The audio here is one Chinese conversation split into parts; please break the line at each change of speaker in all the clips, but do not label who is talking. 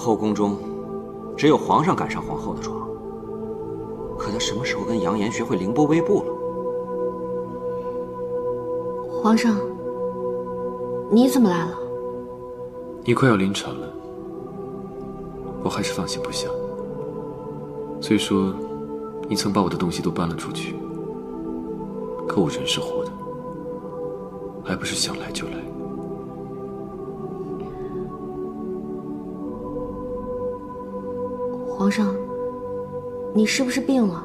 后宫中只有皇上敢上皇后的床，可他什么时候跟杨言学会凌波微步了？
皇上，你怎么来了？
你快要临产了，我还是放心不下。虽说你曾把我的东西都搬了出去，可我人是活的，还不是想来就来。
皇上，你是不是病了？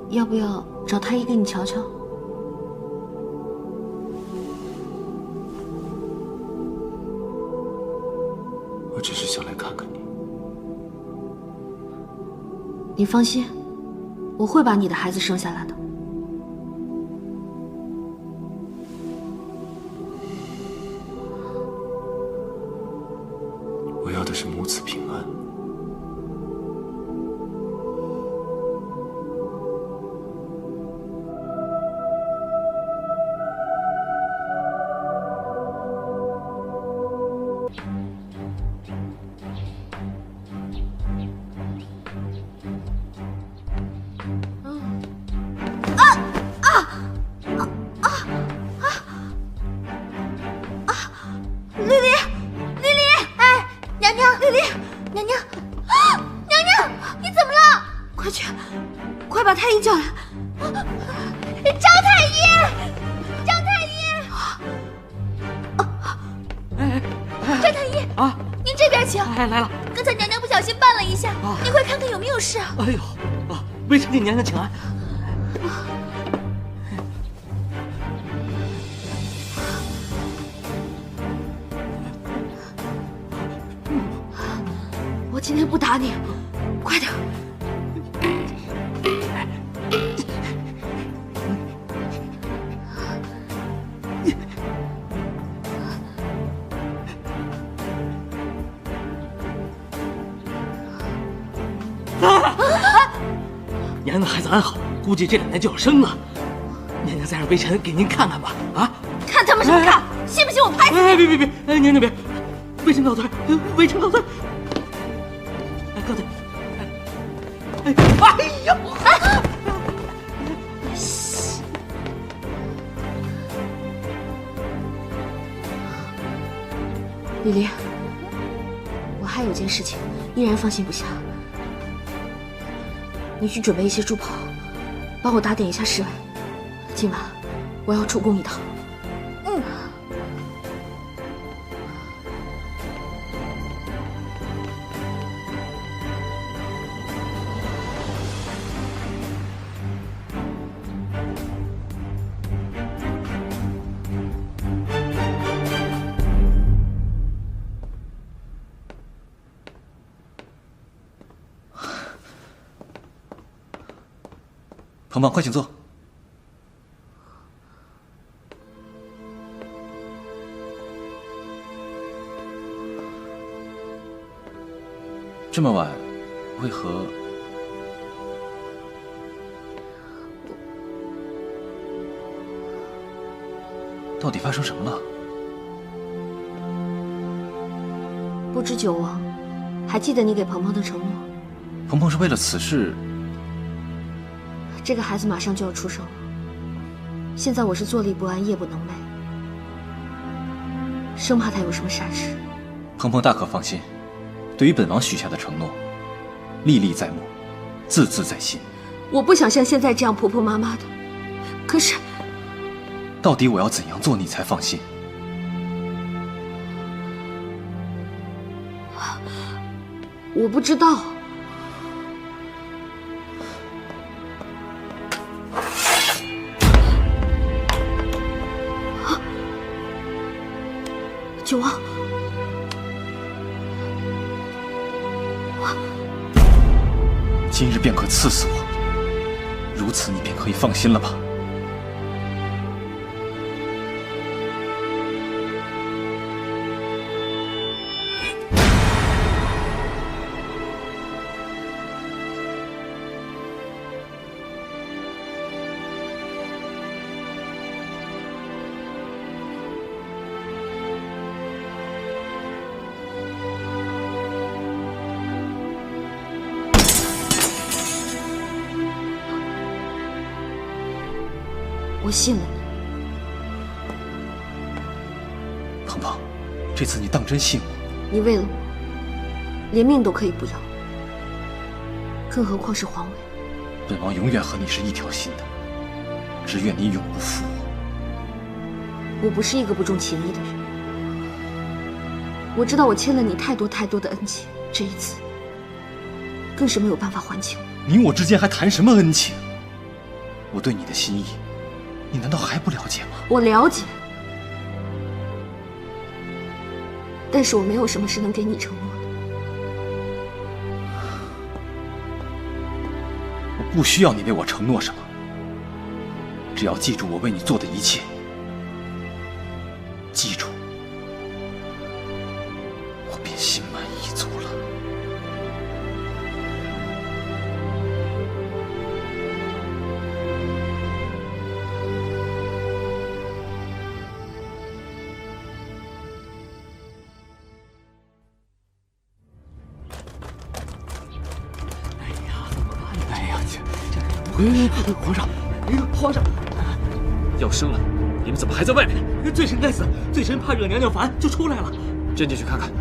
要不要找太医给你瞧瞧？
我只是想来看看你。
你放心，我会把你的孩子生下来的。
我要的是母子平安。
快把太医叫来！
张太医，张太医，张太医啊，您这边请。
哎，来了。
刚才娘娘不小心绊了一下，您快看看有没有事啊？
哎呦，微臣给娘娘请安。
我今天不打你，快点！
娘娘的孩子安好，估计这2年就要生了。娘娘再让微臣给您看看吧。啊！
看他们什么看？信不信我拍死你？
哎，别！娘娘别！微臣告退，微臣告退。哎，告退。哎呀！
丽丽，我还有件事情依然放心不下。你去准备一些猪跑，帮我打点一下侍卫。今晚我要出宫一趟。
鹏鹏，快请坐。这么晚，为何？到底发生什么了？
不知久亡，还记得你给鹏鹏的承诺？
鹏鹏是为了此事。
这个孩子马上就要出生了，现在我是坐立不安，夜不能寐，生怕他有什么闪失。
鹏鹏大可放心，对于本王许下的承诺，历历在目，字字在心。
我不想像现在这样婆婆妈妈的，可是，
到底我要怎样做你才放心？
我不知道。九王，
今日便可赐死我，如此你便可以放心了吧？
我信了你。
鹏鹏，这次你当真信我？
你为了我，连命都可以不要，更何况是皇位。
本王永远和你是一条心的，只愿你永不负我。
我不是一个不重情义的人，我知道我欠了你太多太多的恩情，这一次更是没有办法还清。
你我之间还谈什么恩情？我对你的心意，你难道还不了解吗？
我了解，但是我没有什么是能给你承诺的。
我不需要你为我承诺什么，只要记住我为你做的一切。记住，我便心满意足了。
皇上，皇上，
要生了，你们怎么还在外面？
罪臣该死，罪臣怕惹娘娘烦，就出来了。
朕进去看看。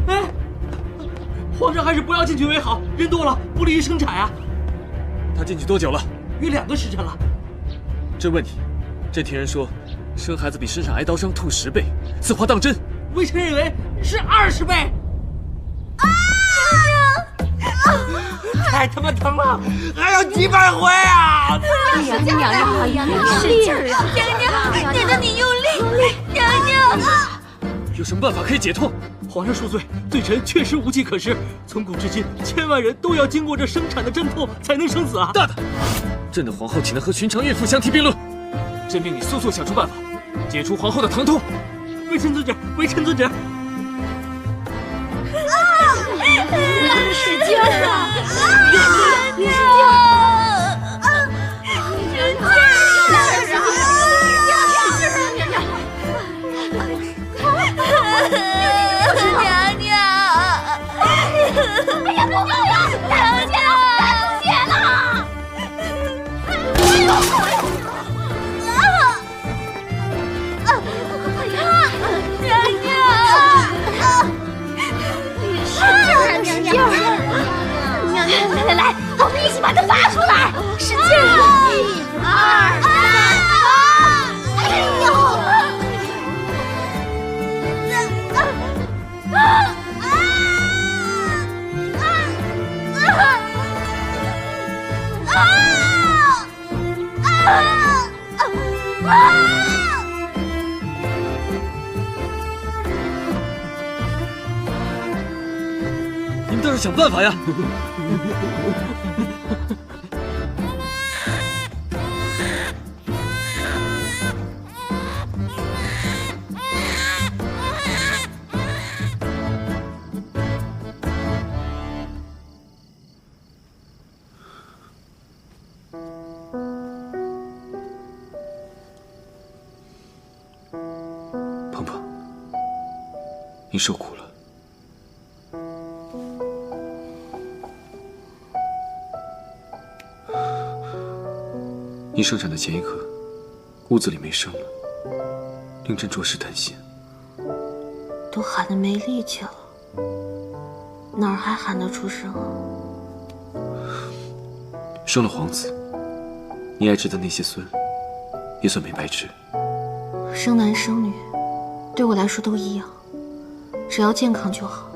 哎，皇上还是不要进去为好，人多了不利于生产啊。
他进去多久了？
约2个时辰了。
朕问你，朕听人说，生孩子比身上挨刀伤痛10倍，此话当真？
微臣认为是20倍。太他妈疼了，还要几百回啊！
娘娘，使劲儿啊！娘娘，娘娘你用力！娘娘，
有什么办法可以解痛？
皇上恕罪，罪臣确实无计可施。从古至今，千万人都要经过这生产的阵痛才能生子啊！
大胆！朕的皇后岂能和寻常孕妇相提并论？朕命你速速想出办法，解除皇后的疼痛。
微臣遵旨，微臣遵旨。
使劲儿啊！使劲儿！使劲娘娘！哎呀，不够了！娘娘，血了！娘娘，娘娘，来，我们一起把它拔出来，使劲！1、2、3，哎呦！
你们倒是想办法呀！
鹏鹏，
你受苦了。你生产的前一刻，屋子里没声了，令朕着实担心。
都喊得没力气了，哪儿还喊得出声啊？
生了皇子，你爱吃的那些孙，也算没白吃。
生男生女，对我来说都一样，只要健康就好。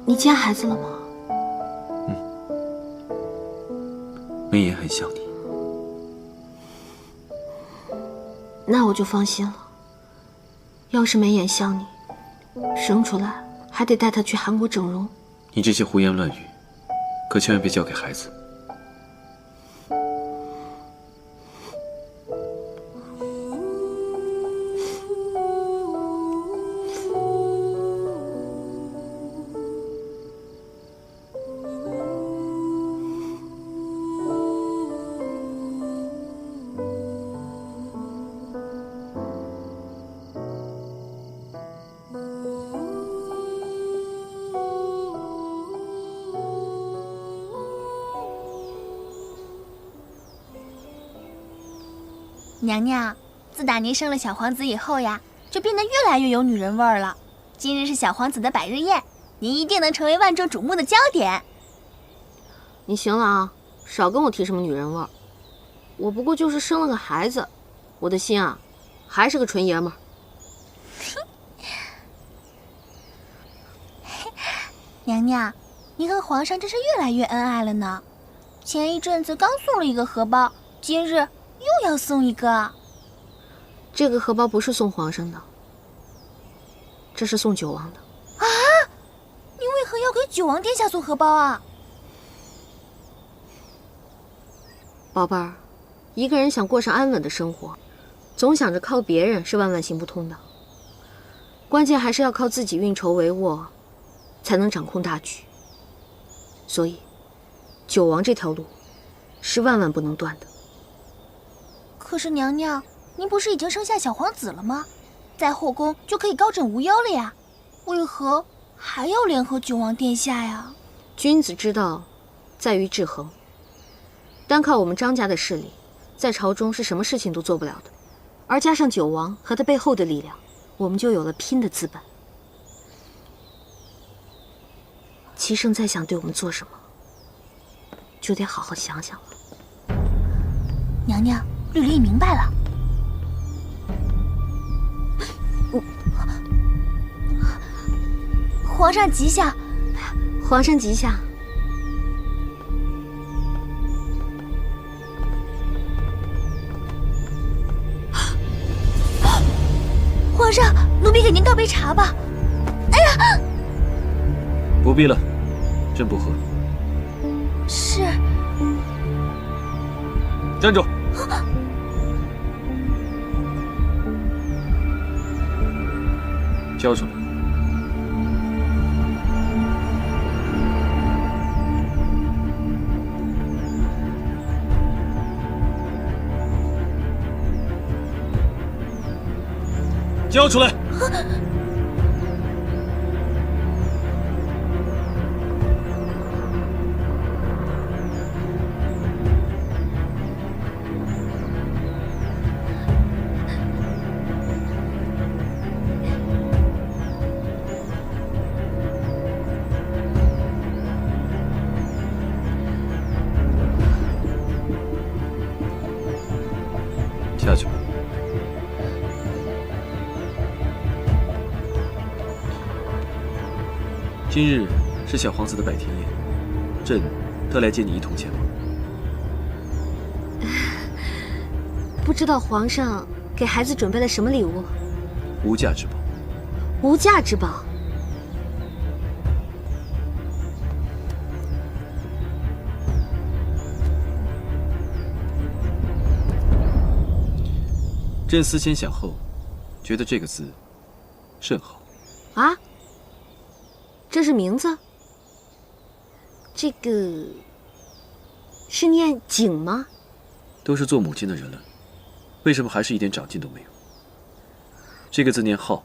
你见孩子了吗？
梅妍很想你。
那我就放心了。要是眉眼像你，生出来还得带他去韩国整容。
你这些胡言乱语，可千万别交给孩子。
娘娘，自打您生了小皇子以后呀，就变得越来越有女人味儿了。今日是小皇子的百日宴，您一定能成为万众瞩目的焦点。
你行了啊，少跟我提什么女人味儿。我不过就是生了个孩子，我的心啊，还是个纯爷们儿。
娘娘，您和皇上真是越来越恩爱了呢。前一阵子刚送了一个荷包，今日又要送一个。
这个荷包不是送皇上的，这是送九王的。
啊！你为何要给九王殿下送荷包啊？
宝贝儿，一个人想过上安稳的生活，总想着靠别人是万万行不通的。关键还是要靠自己运筹帷幄，才能掌控大局。所以，九王这条路是万万不能断的。
可是娘娘，您不是已经生下小皇子了吗？在后宫就可以高枕无忧了呀，为何还要联合九王殿下呀？
君子之道在于制衡。单靠我们张家的势力，在朝中是什么事情都做不了的。而加上九王和他背后的力量，我们就有了拼的资本。齐胜再想对我们做什么，就得好好想想了。
娘娘，绿丽明白了。皇上吉祥，
皇上吉祥。
皇上，奴婢给您倒杯茶吧。哎呀，
不必了，朕不喝。
是。
站住！交出来。交出来！下去吧。今日是小皇子的百天宴，朕特来接你一同前往。
不知道皇上给孩子准备了什么礼物？
无价之宝。
无价之宝。
朕思前想后，觉得这个字甚好。
啊？这是名字？这个是念景吗？
都是做母亲的人了，为什么还是一点长进都没有？这个字念浩，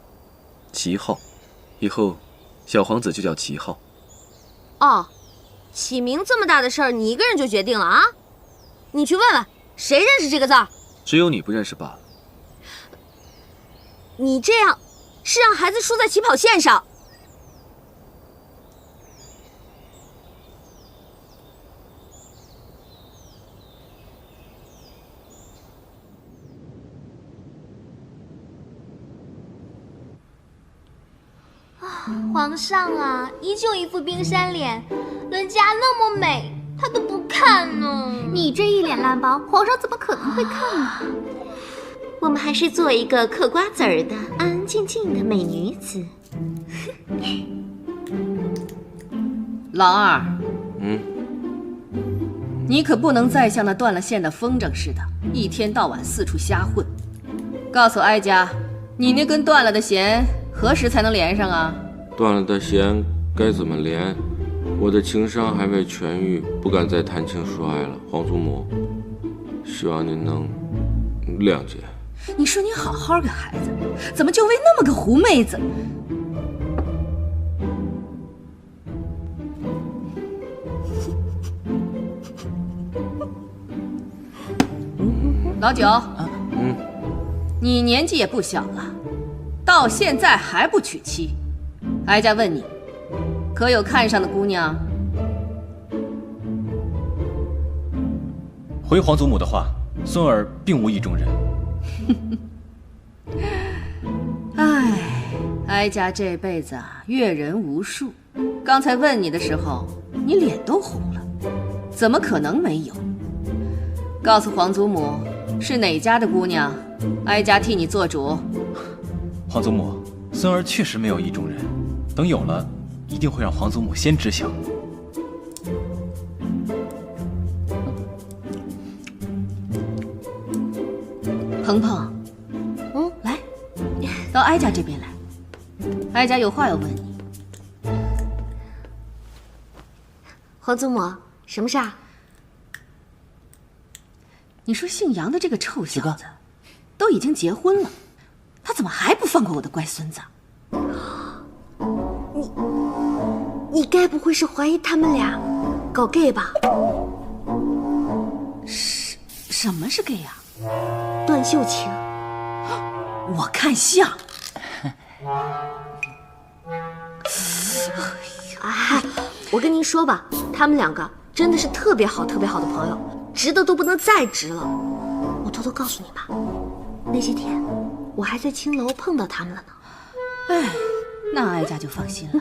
齐浩，以后小皇子就叫齐浩。
哦，起名这么大的事儿，你一个人就决定了啊？你去问问，谁认识这个字儿？
只有你不认识罢了。
你这样是让孩子输在起跑线上。
皇上啊，依旧一副冰山脸，人家那么美，他都不看呢。
你这一脸烂包，皇上怎么可能会看呢？
我们还是做一个嗑瓜子儿的安安静静的美女子。
老二，你可不能再像那断了线的风筝似的，一天到晚四处瞎混。告诉哀家，你那根断了的弦何时才能连上啊？
断了的弦该怎么连？我的情伤还未痊愈，不敢再谈情说爱了。皇祖母，希望您能谅解。
你说你好好个孩子，怎么就为那么个狐妹子？老九，你年纪也不小了，到现在还不娶妻。哀家问你，可有看上的姑娘？
回皇祖母的话，孙儿并无意中人。
唉，哀家这辈子啊，阅人无数。刚才问你的时候，你脸都红了，怎么可能没有？告诉皇祖母，是哪家的姑娘，哀家替你做主。
皇祖母，孙儿确实没有意中人，等有了，一定会让皇祖母先知晓。
鹏鹏，来，到哀家这边来，哀家有话要问你。
皇祖母，什么事啊？
你说姓杨的这个臭小子，都已经结婚了，他怎么还不放过我的乖孙子？
你该不会是怀疑他们俩搞 gay 吧？
什么是 gay 啊？
段秀琴，
我看像。
哎，我跟您说吧，他们两个真的是特别好、特别好的朋友，直的都不能再直了。我偷偷告诉你吧，那些天我还在青楼碰到他们了呢。
哎，那哀家就放心了。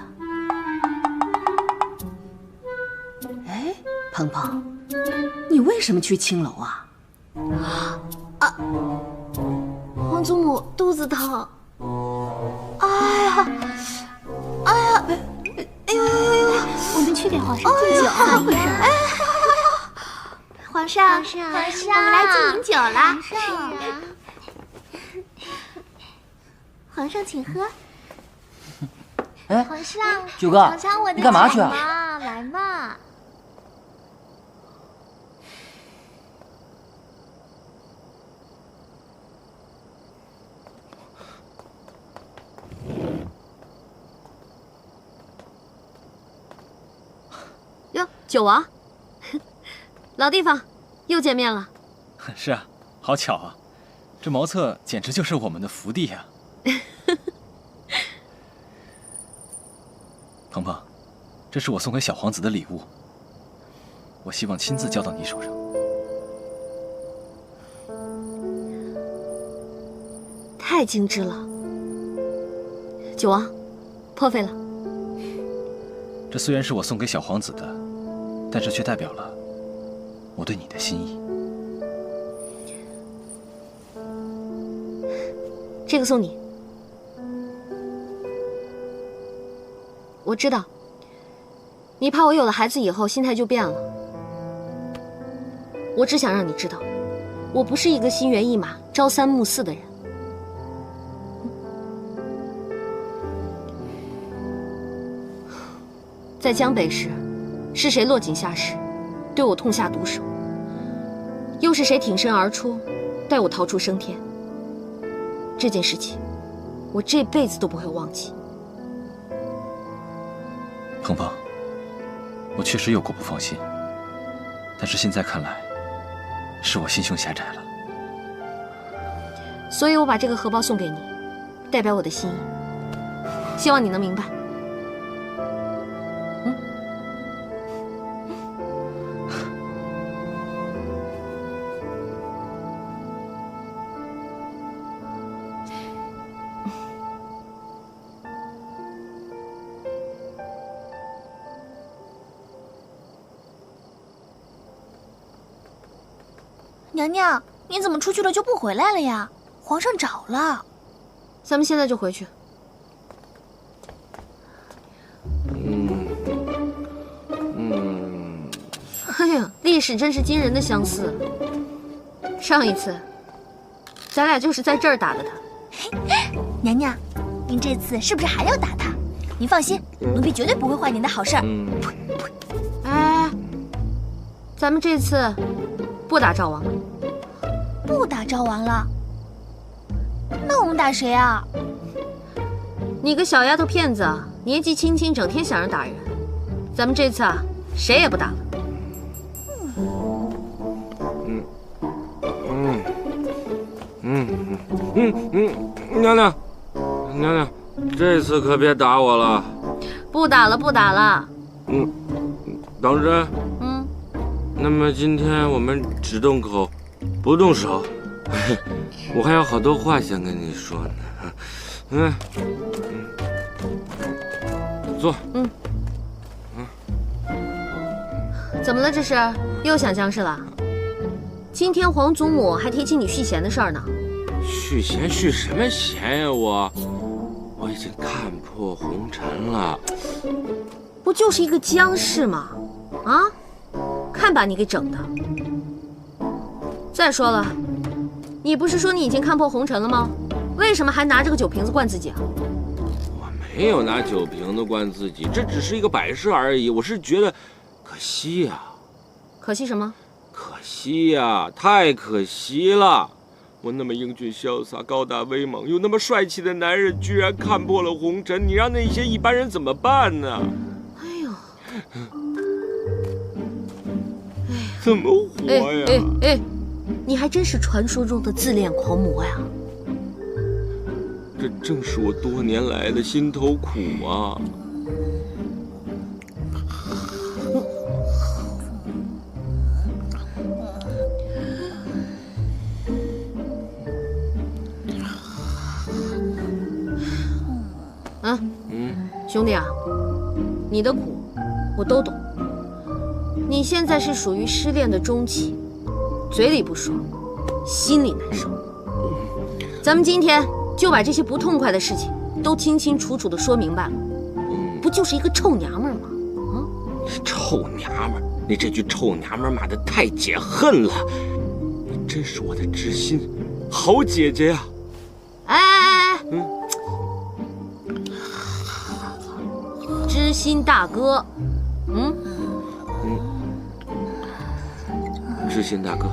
哎，鹏鹏，你为什么去青楼啊？
皇祖母肚子疼。哎呀，
我们去给皇上敬酒。怎么回事？皇上，我们来敬您酒了。是啊。皇上，请喝。
哎，
皇上，
九哥，
尝尝我的
你干嘛去啊？
来嘛。
哟，九王，老地方，又见面了。
是啊，好巧啊，这茅厕简直就是我们的福地呀。鹏鹏，这是我送给小皇子的礼物，我希望亲自交到你手上。
太精致了，九王，破费了。
这虽然是我送给小皇子的，但这却代表了我对你的心意。
这个送你。我知道，你怕我有了孩子以后心态就变了。我只想让你知道，我不是一个心猿意马、朝三暮四的人。在江北时，是谁落井下石，对我痛下毒手？又是谁挺身而出，带我逃出升天？这件事情，我这辈子都不会忘记。
鹏鹏，我确实有过不放心，但是现在看来，是我心胸狭窄了。
所以我把这个荷包送给你，代表我的心意，希望你能明白。
娘娘，你怎么出去了就不回来了呀？皇上找了。
咱们现在就回去。哎呀，历史真是惊人的相似。上一次，咱俩就是在这儿打的他。
娘娘，您这次是不是还要打他？您放心，奴婢绝对不会坏您的好事儿。
哎，咱们这次不打赵王了。
不打赵王了？那我们打谁啊？
你个小丫头片子，年纪轻轻，整天想着打人。咱们这次啊，谁也不打了。
娘娘，娘娘，这次可别打我了。
不打了，不打了。
当真？那么今天我们只动口，不动手。我还有好多话想跟你说呢。坐。
怎么了？这是又想僵尸了？今天皇祖母还提起你续弦的事儿呢。
续弦续什么弦呀？我已经看破红尘了。
不就是一个僵尸吗？啊，看把你给整的！再说了，你不是说你已经看破红尘了吗？为什么还拿着个酒瓶子灌自己啊？
我没有拿酒瓶子灌自己，这只是一个摆设而已。我是觉得可惜呀。
可惜什么？
可惜呀，太可惜了！我那么英俊潇洒、高大威猛，又那么帅气的男人，居然看破了红尘，你让那些一般人怎么办呢？
哎呦，
怎么活呀？
你还真是传说中的自恋狂魔呀！
这正是我多年来的心头苦啊！
兄弟啊，你的苦我都懂。你现在是属于失恋的中期，嘴里不说，心里难受。咱们今天就把这些不痛快的事情都清清楚楚的说明白了，不就是一个臭娘们吗？
臭娘们儿，你这句臭娘们儿骂得太解恨了。你真是我的知心好姐姐呀！
知心大哥，
知心大哥，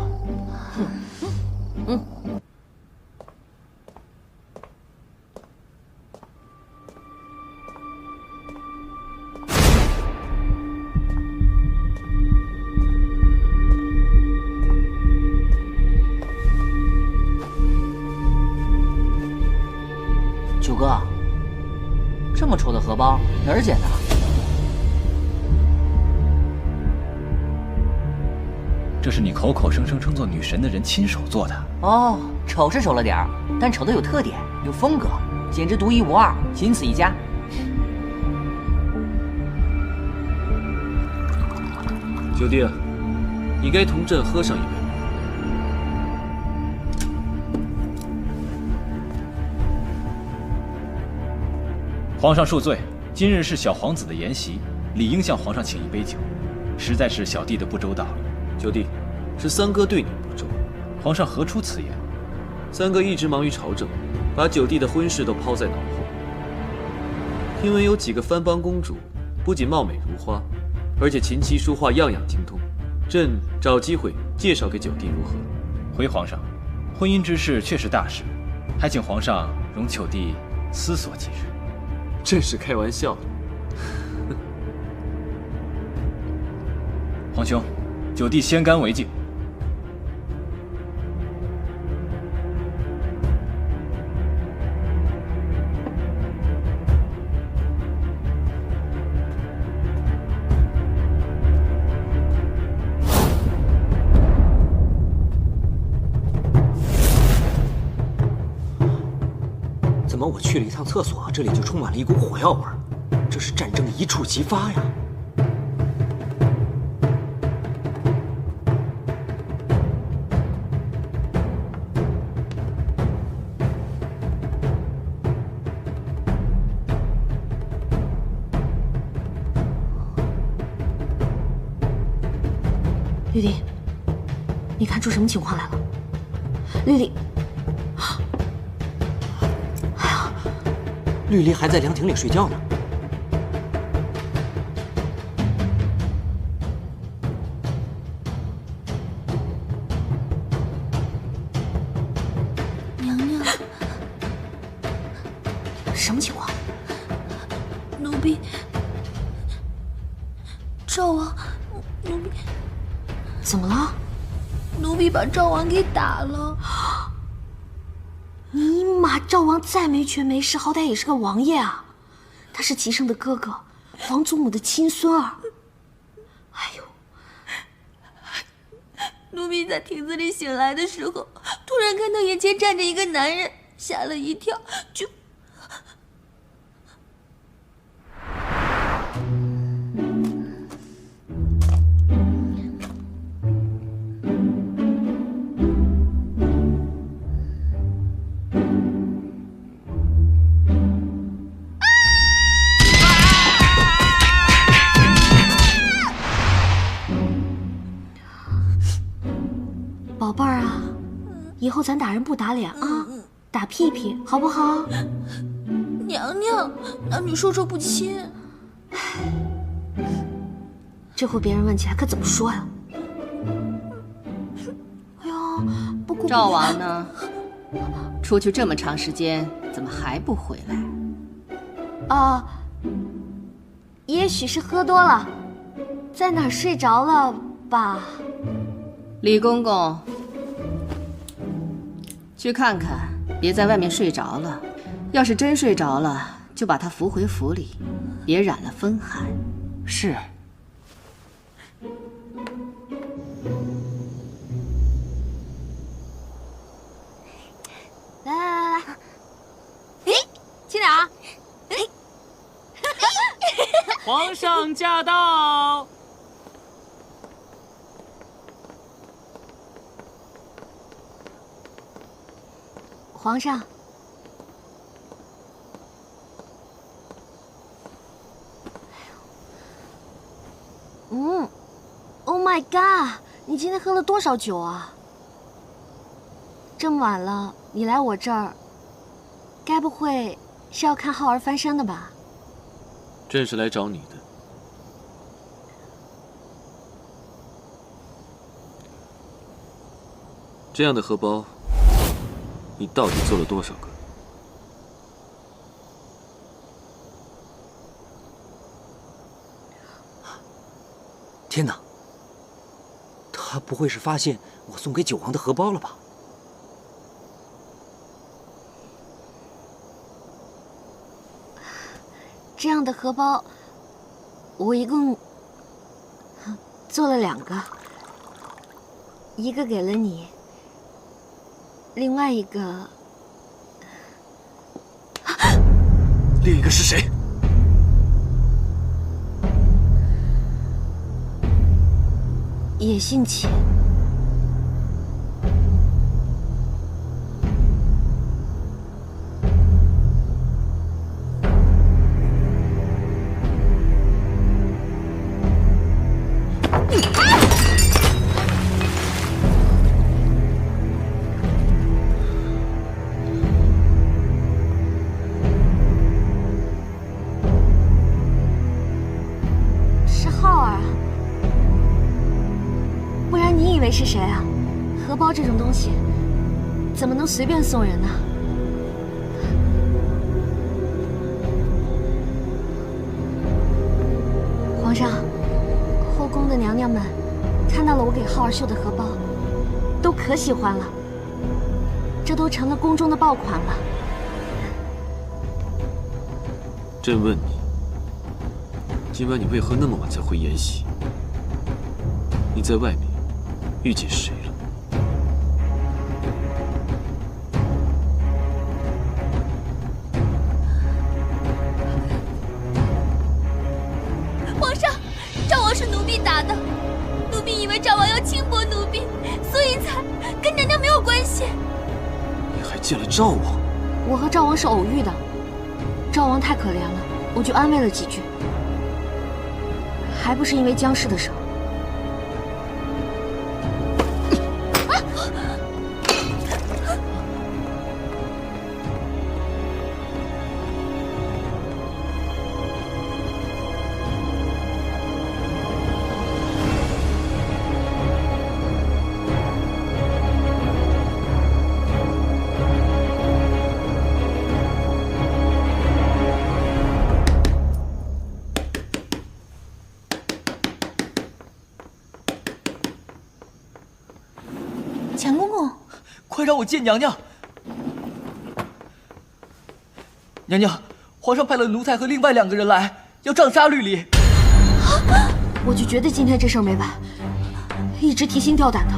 九哥，这么丑的荷包哪儿捡的？
这是你口口声声称作女神的人亲手做的。
哦，丑是丑了点儿，但丑的有特点，有风格，简直独一无二，仅此一家。
九弟，你该同朕喝上一杯。
皇上恕罪，今日是小皇子的筵席，理应向皇上请一杯酒，实在是小弟的不周到了。
九弟，是三哥对你不周。
皇上何出此言？
三哥一直忙于朝政，把九弟的婚事都抛在脑后。听闻有几个藩邦公主，不仅貌美如花，而且琴棋书画样样精通。朕找机会介绍给九弟如何？
回皇上，婚姻之事确是大事，还请皇上容九弟思索几日。
朕是开玩笑的。
皇兄，九弟先干为敬。
怎么我去了一趟厕所，这里就充满了一股火药味儿？这是战争一触即发呀！
绿丽，你看出什么情况来了？绿丽，
绿丽还在凉亭里睡觉呢。
娘娘，
什么情况？
奴婢，赵王，奴婢，
怎么了？
奴婢把赵王给打了。
你妈，赵王再没权没势，好歹也是个王爷啊！他是齐胜的哥哥，皇祖母的亲孙儿。哎呦！
奴婢在亭子里醒来的时候，突然看到眼前站着一个男人，吓了一跳，就……
宝贝儿啊，以后咱打人不打脸啊，打屁屁好不好？
娘娘，男女授受不亲。
这回别人问起来可怎么说呀？哎呦，不过
赵王呢？出去这么长时间，怎么还不回来？
啊，也许是喝多了，在哪儿睡着了吧？
李公公，去看看，别在外面睡着了。要是真睡着了，就把他扶回府里，别染了风寒。
是。
来，哎，去哪儿？
皇上驾到！
皇上，Oh my god！ 你今天喝了多少酒啊？这么晚了，你来我这儿，该不会是要看浩儿翻身的吧？
朕是来找你的。这样的荷包，你到底做了多少个？
天哪！他不会是发现我送给九王的荷包了吧？
这样的荷包，我一共做了2个，一个给了你，另外一个，
另一个是谁？
也姓钱。是浩儿啊，不然你以为是谁啊？荷包这种东西，怎么能随便送人呢？皇上，后宫的娘娘们看到了我给浩儿绣的荷包，都可喜欢了，这都成了宫中的爆款了。
朕问你，今晚你为何那么晚才回延禧？你在外面遇见谁了？
皇上，赵王是奴婢打的，奴婢以为赵王要轻薄奴婢，所以才跟娘娘没有关系。
你还见了赵王？
我和赵王是偶遇的，赵王太可怜了，我就安慰了几句，还不是因为姜氏的事。
钱公公，快让我见娘娘！娘娘，皇上派了奴才和另外2个人来，要杖杀绿篱。
我就觉得今天这事儿没完，一直提心吊胆的。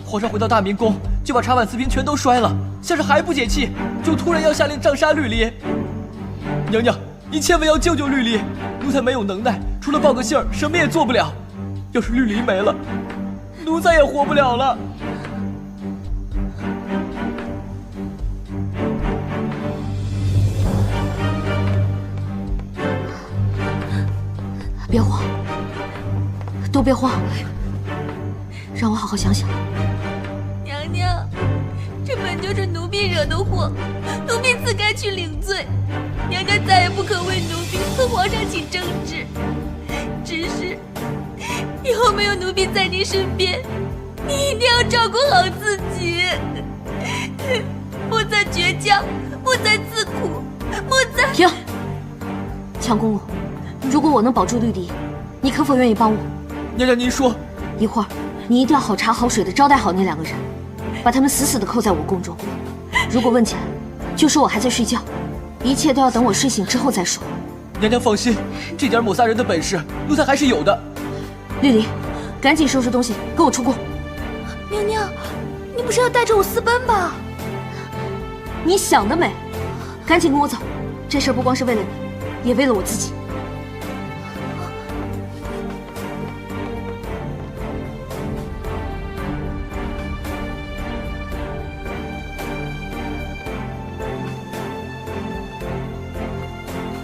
皇上回到大明宫，就把茶碗瓷瓶全都摔了，像是还不解气，就突然要下令杖杀绿篱。娘娘，您千万要救救绿篱，奴才没有能耐，除了报个信儿，什么也做不了。要是绿篱没了，奴才也活不了了。
别慌，都别慌，让我好好想想。
娘娘，这本就是奴婢惹的祸，奴婢自该去领罪。娘娘再也不可为奴婢和皇上起争执。只是以后没有奴婢在您身边，你一定要照顾好自己，不再倔强，不再自苦，不再……
停！强公公，如果我能保住绿篱，你可否愿意帮我？
娘娘，您说，
一会儿你一定要好茶好水的招待好那2个人，把他们死死的扣在我宫中。如果问起来，就说我还在睡觉，一切都要等我睡醒之后再说。
娘娘放心，这点抹杀人的本事，奴才还是有的。
绿篱，赶紧收拾东西，跟我出宫。
娘娘，你不是要带着我私奔吧？
你想得美！赶紧跟我走，这事儿不光是为了你，也为了我自己。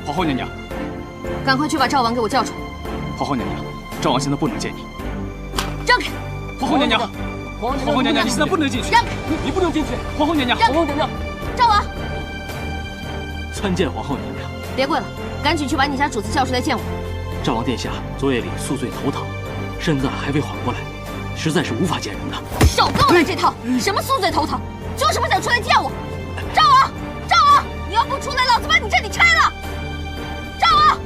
皇后娘娘，
赶快去把赵王给我叫出来。
皇后娘娘，赵王现在不能见你。
让开！
皇后娘娘，皇后娘娘，你现在不能进去。
让开！
你不能进去。皇后娘娘，
皇后娘娘，赵王，
参见皇后娘娘。
别跪了，赶紧去把你家主子叫出来见我。
赵王殿下昨夜里宿醉头疼，身子还未缓过来，实在是无法见人的。
少跟我来这套！什么宿醉头疼，就是不想出来见我。赵王，赵王，你要不出来，老子把你这里拆了！赵王，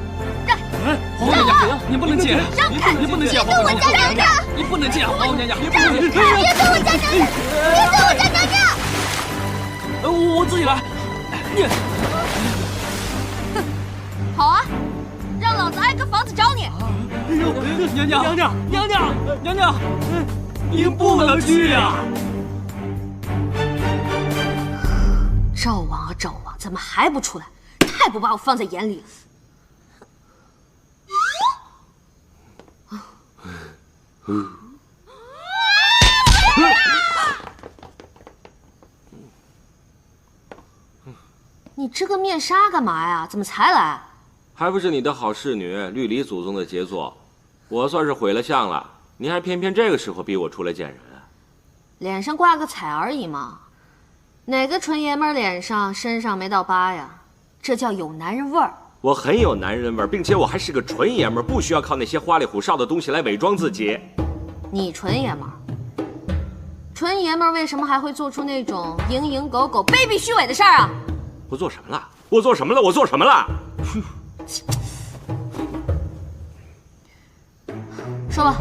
让开！
皇后娘娘，你不能进！
让开！
你不能进！
别跟我家娘娘！
你不能进！皇后娘娘，你不能进！
别跟我家娘娘！别跟我家娘娘！
我自己来。你，
好啊，让老子挨个房子找你。
哎呦，娘娘，娘娘，娘娘，娘娘，您不能去呀！
赵王啊，赵王，怎么还不出来？太不把我放在眼里了。你织个面纱干嘛呀？怎么才来？
还不是你的好侍女绿篱祖宗的杰作，我算是毁了相了。你还偏偏这个时候逼我出来见人，
脸上挂个彩而已嘛，哪个纯爷们脸上身上没道疤呀？这叫有男人味儿。
我很有男人味儿，并且我还是个纯爷们儿，不需要靠那些花里胡哨的东西来伪装自己。
你纯爷们儿，纯爷们儿为什么还会做出那种蝇营狗苟、卑鄙虚伪的事儿啊？
我做什么了？我做什么了？我做什么了？
说吧，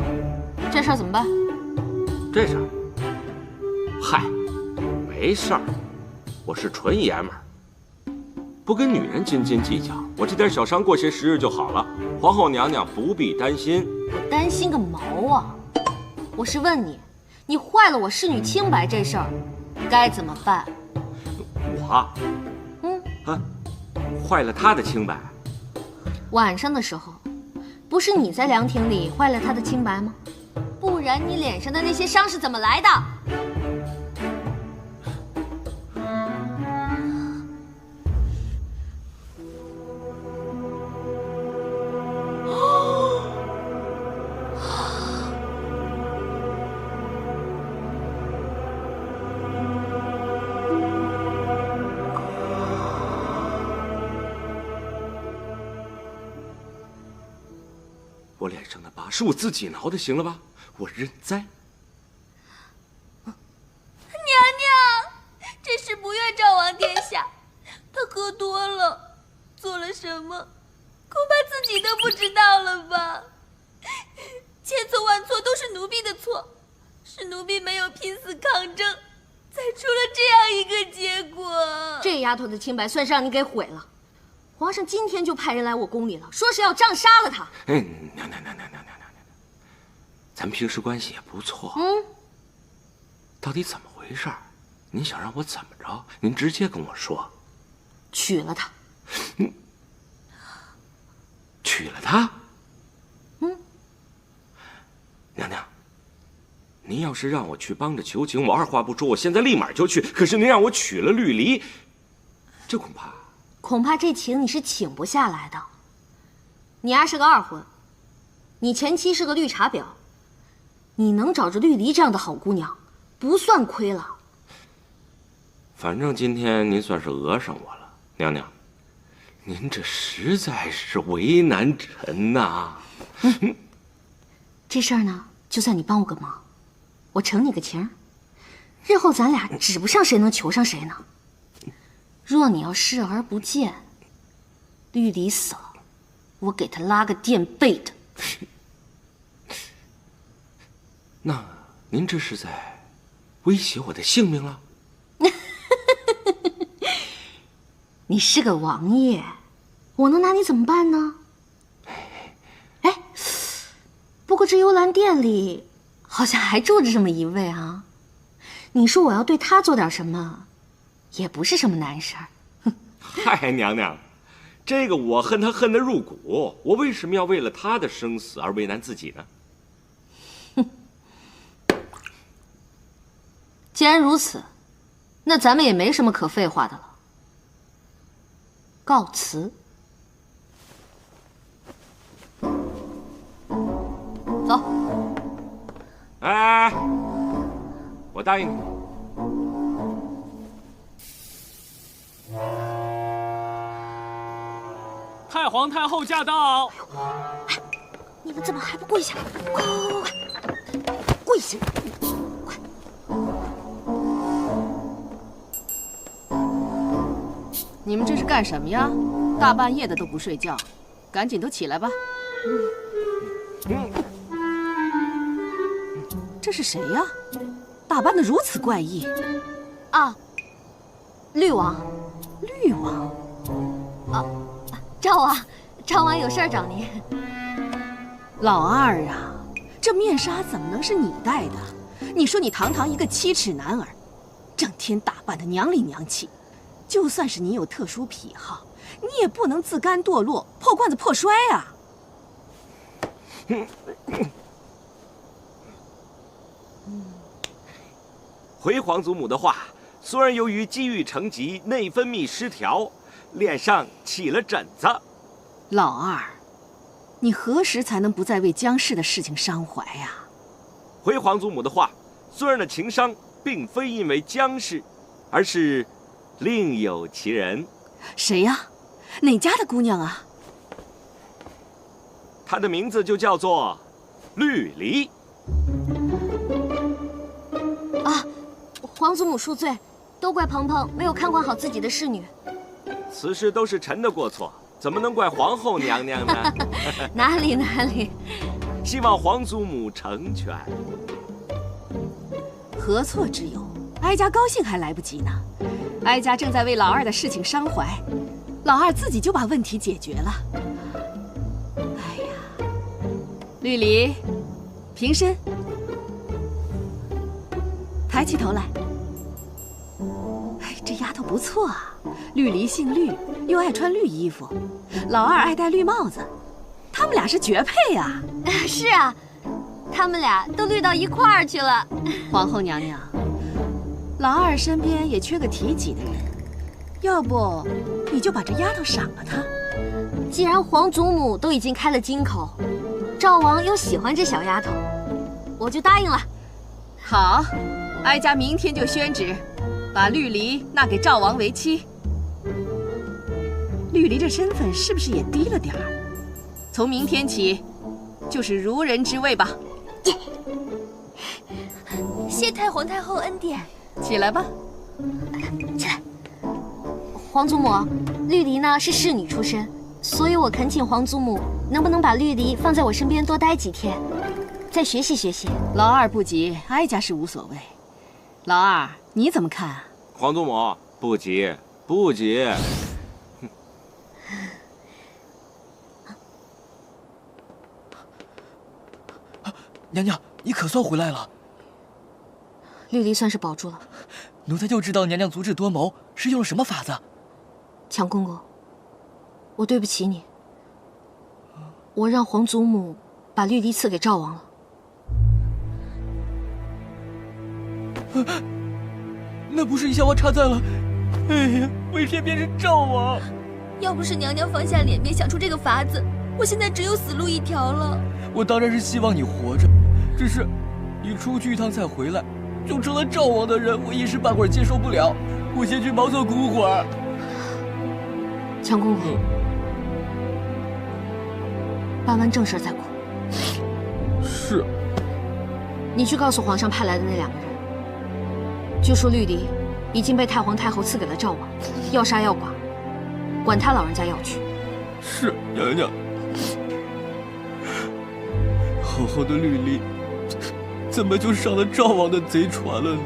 这事儿怎么办？
这事儿，嗨，没事儿，我是纯爷们儿，不跟女人斤斤计较，我这点小伤过些时日就好了。皇后娘娘不必担心。
我担心个毛啊！我是问你，你坏了我侍女清白这事儿，该怎么办？
我，坏了她的清白。
晚上的时候，不是你在凉亭里坏了她的清白吗？不然你脸上的那些伤是怎么来的？
我脸上的疤是我自己挠的，行了吧？我认栽。
娘娘，这事不怨赵王殿下，他喝多了，做了什么，恐怕自己都不知道了吧？千错万错都是奴婢的错，是奴婢没有拼死抗争，才出了这样一个结果。
这丫头的清白算是让你给毁了，皇上今天就派人来我宫里了，说是要杖杀了他。
哎，娘，咱平时关系也不错。到底怎么回事？您想让我怎么着？您直接跟我说。
娶了他。
娶了他？娘，您要是让我去帮着求情，我二话不说，我现在立马就去。可是您让我娶了绿篱，这恐怕
这情你是请不下来的。你丫是个二婚，你前妻是个绿茶婊，你能找着绿篱这样的好姑娘，不算亏了。
反正今天您算是讹上我了，娘，您这实在是为难臣呐。
这事儿呢，就算你帮我个忙，我承你个情，日后咱俩指不上谁能求上谁呢。若你要视而不见，绿篱死了，我给他拉个垫背的。
那您这是在威胁我的性命了？
你是个王爷，我能拿你怎么办呢？哎，不过这幽兰殿里好像还住着这么一位啊。你说我要对他做点什么，也不是什么难事儿。
嗨，娘，这个我恨他恨得入骨，我为什么要为了他的生死而为难自己呢？
既然如此，那咱们也没什么可废话的了。告辞。走。
哎，我答应你。
太皇太后驾到！
你们怎么还不跪下？快，跪下！快！
你们这是干什么呀？大半夜的都不睡觉，赶紧都起来吧。这是谁呀？打扮得如此怪异。
啊，绿王。
绿王。
啊，赵王有事儿找您。
老二啊，这面纱怎么能是你戴的？你说你堂堂一个7尺男儿，整天打扮得娘里娘气，就算是你有特殊癖好，你也不能自甘堕落，破罐子破摔啊！
回皇祖母的话，孙儿由于积郁成疾，内分泌失调，脸上起了疹子。
老二，你何时才能不再为姜氏的事情伤怀呀？
回皇祖母的话，孙儿的情伤并非因为姜氏，而是另有其人。
谁呀？哪家的姑娘啊？
她的名字就叫做绿篱。
啊，皇祖母恕罪，都怪鹏鹏没有看管好自己的侍女。
此事都是臣的过错，怎么能怪皇后娘娘呢？
哪里，
希望皇祖母成全。
何错之有？哀家高兴还来不及呢。哀家正在为老二的事情伤怀，老二自己就把问题解决了。哎呀，绿篱，平身，抬起头来。哎，这丫头不错啊。绿篱姓绿，又爱穿绿衣服，老二爱戴绿帽子，他们俩是绝配啊！
是啊，他们俩都绿到一块儿去了。
皇后娘娘，老二身边也缺个提己的人，要不你就把这丫头赏了他。
既然皇祖母都已经开了金口，赵王又喜欢这小丫头，我就答应了。
好，哀家明天就宣旨，把绿篱纳给赵王为妻。绿篱这身份是不是也低了点儿？从明天起，就是如人之位吧。
谢太皇太后恩典。
起来吧，
起来。皇祖母，绿篱呢是侍女出身，所以我恳请皇祖母能不能把绿篱放在我身边多待几天，再学习学习。
老二不急，哀家是无所谓。老二，你怎么看啊？
皇祖母，不急，不急。
娘娘，你可算回来了。
绿篱算是保住了。
奴才就知道娘娘足智多谋，是用了什么法子？
强公公，我对不起你。我让皇祖母把绿篱赐给赵王了。
那不是一下我插在了，哎呀，为天便是赵王。
要不是娘娘放下脸面想出这个法子，我现在只有死路一条了。
我当然是希望你活着，只是你出去一趟再回来，就成了赵王的人，我一时半会儿接受不了。我先去茅厕苦会儿。
强公公，办完正事再哭。
是。
你去告诉皇上派来的那2个人，就说绿篱已经被太皇太后赐给了赵王，要杀要剐，管他老人家要去。
是，娘娘。好好的绿篱，怎么就上了赵王的贼船了呢？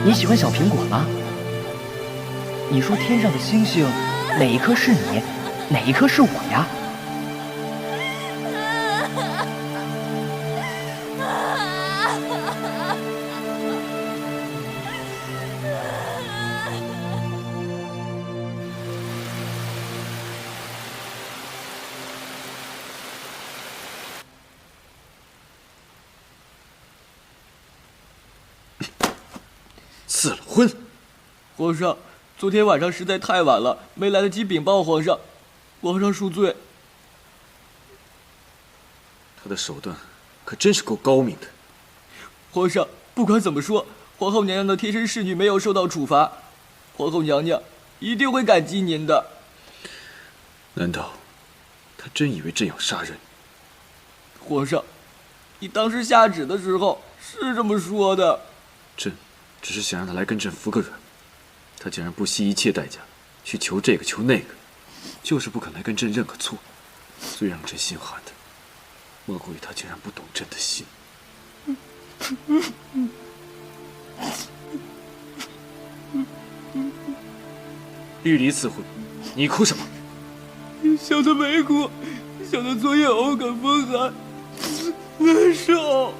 你喜欢小苹果吗？你说天上的星星，哪一颗是你，哪一颗是我呀？
赐了婚。
皇上，昨天晚上实在太晚了，没来得及禀报皇上，皇上恕罪。
他的手段可真是够高明的。
皇上，不管怎么说，皇后娘娘的贴身侍女没有受到处罚，皇后娘娘一定会感激您的。
难道他真以为朕要杀人？
皇上，你当时下旨的时候是这么说的。
朕只是想让他来跟朕服个软，他竟然不惜一切代价去求这个求那个，就是不肯来跟朕认个错。最让朕心寒的，莫过于他竟然不懂朕的心。绿篱赐婚，你哭什么？
想得没哭，想得昨夜偶感风寒，难受。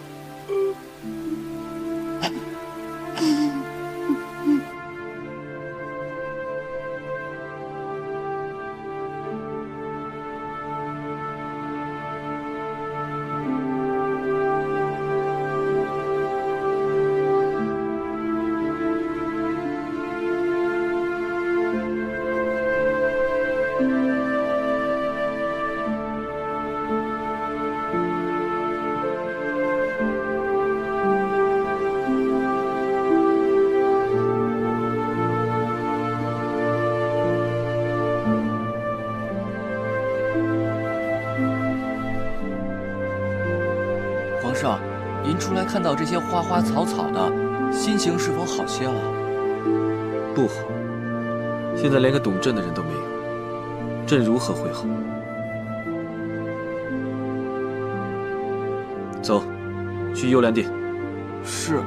皇上，您出来看到这些花花草草的，心情是否好些了？
不好，现在连个懂朕的人都没有，朕如何会好？走，去幽兰殿。
是。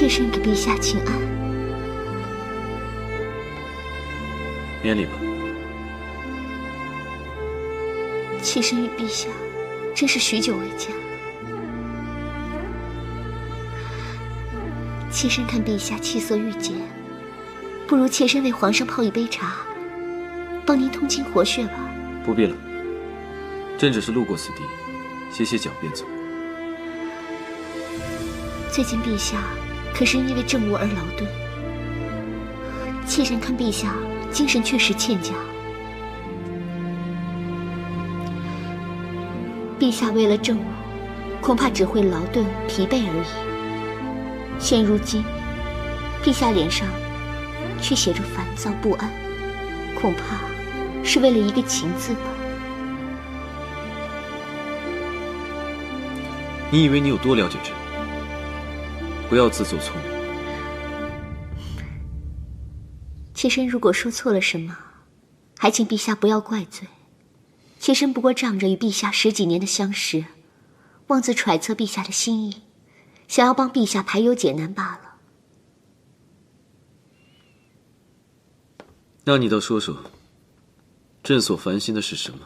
妾身给陛下请安。
免礼吧。
妾身与陛下真是许久未见。妾身看陛下气色郁结，不如妾身为皇上泡一杯茶，帮您通经活血吧。
不必了，朕只是路过此地，歇歇脚便走。
最近陛下可是因为政务而劳顿，妾身看陛下精神确实欠佳。陛下为了政务，恐怕只会劳顿疲惫而已。现如今，陛下脸上却写着烦躁不安，恐怕是为了一个情字吧。
你以为你有多了解朕？不要自作聪明。
妾身如果说错了什么，还请陛下不要怪罪。妾身不过仗着与陛下10几年的相识，妄自揣测陛下的心意，想要帮陛下排忧解难罢了。
那你倒说说，朕所烦心的是什么？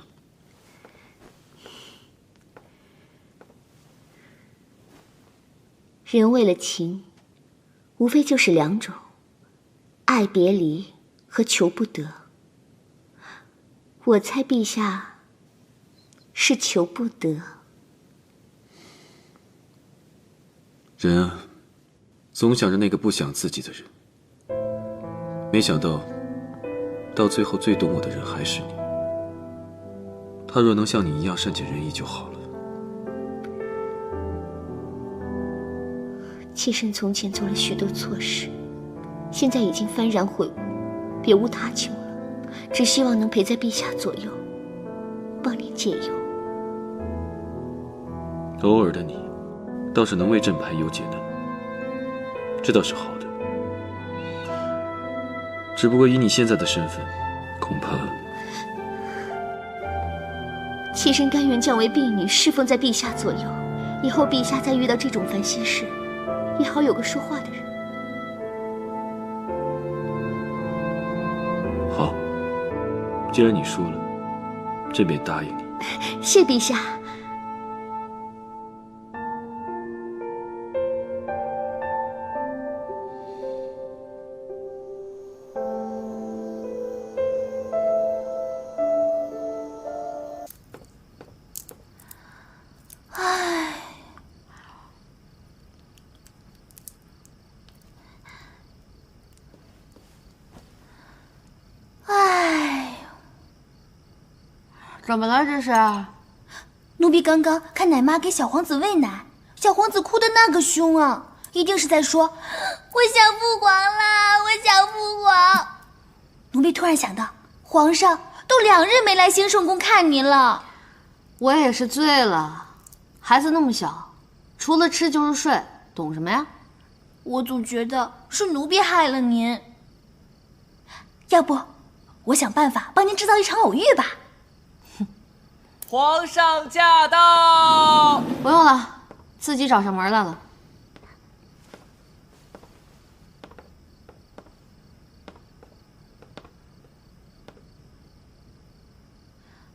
人为了情，无非就是2种：爱别离和求不得。我猜陛下是求不得。
人啊，总想着那个不想自己的人，没想到，到最后最懂我的人还是你。他若能像你一样善解人意就好了。
妾身从前做了许多错事，现在已经幡然悔悟，别无他求了，只希望能陪在陛下左右，帮您解忧。
偶尔的你，倒是能为朕排忧解难，这倒是好的。只不过以你现在的身份，恐怕……
妾身甘愿降为婢女，侍奉在陛下左右，以后陛下再遇到这种烦心事，也好有个说话的人。
好，既然你说了，朕便答应你。
谢陛下。
怎么了这是？
奴婢刚刚看奶妈给小皇子喂奶，小皇子哭得那个凶啊，一定是在说我想父皇啦，我想父皇。奴婢突然想到，皇上都2日没来兴圣宫看您了。
我也是醉了，孩子那么小，除了吃就是睡，懂什么呀？
我总觉得是奴婢害了您。要不，我想办法帮您制造一场偶遇吧。
皇上驾到！
不用了，自己找上门来了。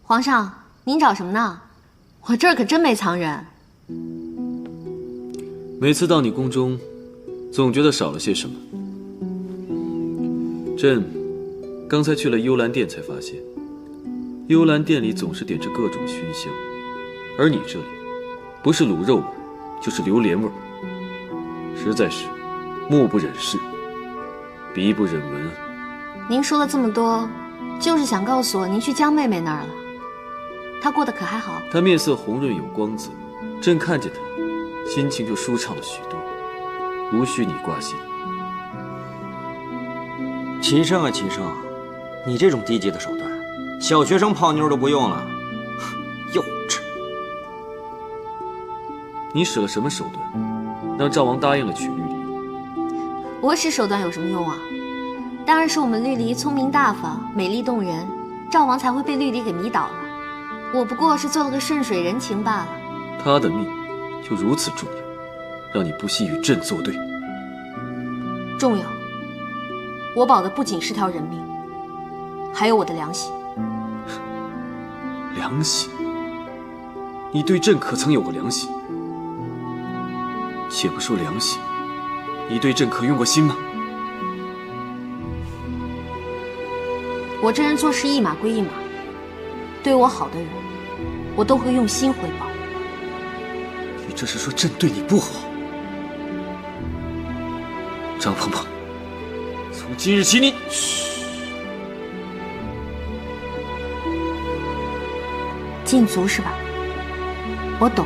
皇上，您找什么呢？我这儿可真没藏人。
每次到你宫中，总觉得少了些什么。朕刚才去了幽兰殿，才发现。幽兰殿里总是点着各种熏香，而你这里不是卤肉味，就是榴莲味，实在是目不忍视，鼻不忍闻啊！
您说了这么多，就是想告诉我您去江妹妹那儿了。她过得可还好？
她面色红润有光泽，朕看见她，心情就舒畅了许多，无需你挂心。
齐生啊齐生，你这种低级的手段，小学生泡妞都不用了，幼稚！
你使了什么手段，让赵王答应了娶绿篱？
我使手段有什么用啊？当然是我们绿篱聪明大方、美丽动人，赵王才会被绿篱给迷倒了。我不过是做了个顺水人情罢了。
他的命就如此重要，让你不惜与朕作对。
重要。我保的不仅是条人命，还有我的良心。
良心？你对朕可曾有过良心？且不说良心，你对朕可用过心吗？
我这人做事一码归一码，对我好的人，我都会用心回报。
你这是说朕对你不好？张鹏鹏，从今日起你……
禁足是吧？我懂。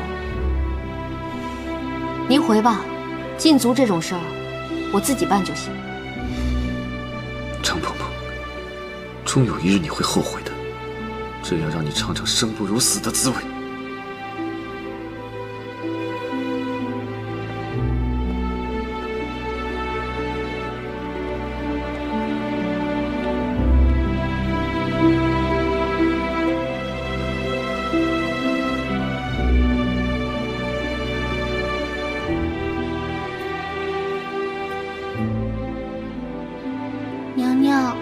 您回吧，禁足这种事儿，我自己办就行。
张鹏鹏，终有一日你会后悔的，朕要让你尝尝生不如死的滋味。
娘娘，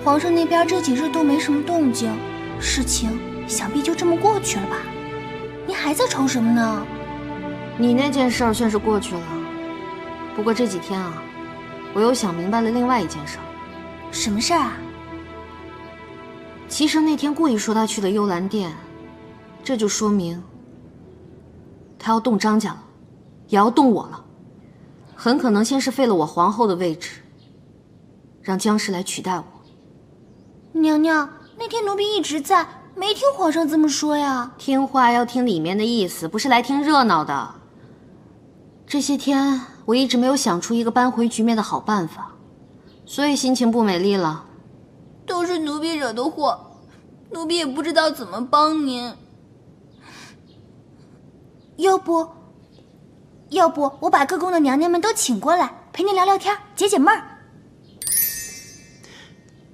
皇上那边这几日都没什么动静，事情想必就这么过去了吧？你还在愁什么呢？
你那件事儿算是过去了，不过这几天啊，我又想明白了另外一件事儿。
什么事儿啊？
齐生那天故意说他去了幽兰殿，这就说明他要动张家了，也要动我了。很可能先是废了我皇后的位置，让姜氏来取代我。
娘娘，那天奴婢一直在，没听皇上这么说呀。
听话要听里面的意思，不是来听热闹的。这些天我一直没有想出一个扳回局面的好办法，所以心情不美丽了。
都是奴婢惹的祸，奴婢也不知道怎么帮您。
要不我把各宫的娘娘们都请过来，陪您聊聊天，解解闷儿。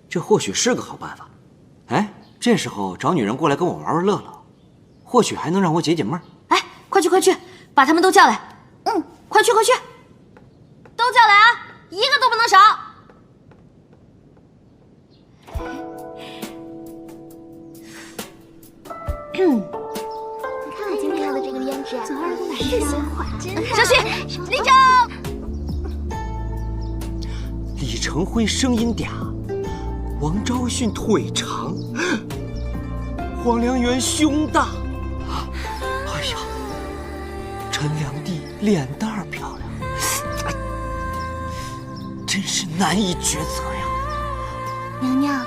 这或许是个好办法。哎，这时候找女人过来跟我玩玩乐乐，或许还能让我解解闷儿。
哎，快去快去，把他们都叫来。嗯，快去快去，都叫来啊，一个都不能少。
你看我今天用的这个胭脂，昨儿买的新款，真好。
小心，立正。
李成辉声音嗲，王昭训腿长，黄良源胸大。哎呀，陈良娣脸蛋儿漂亮，真是难以抉择呀。
娘娘，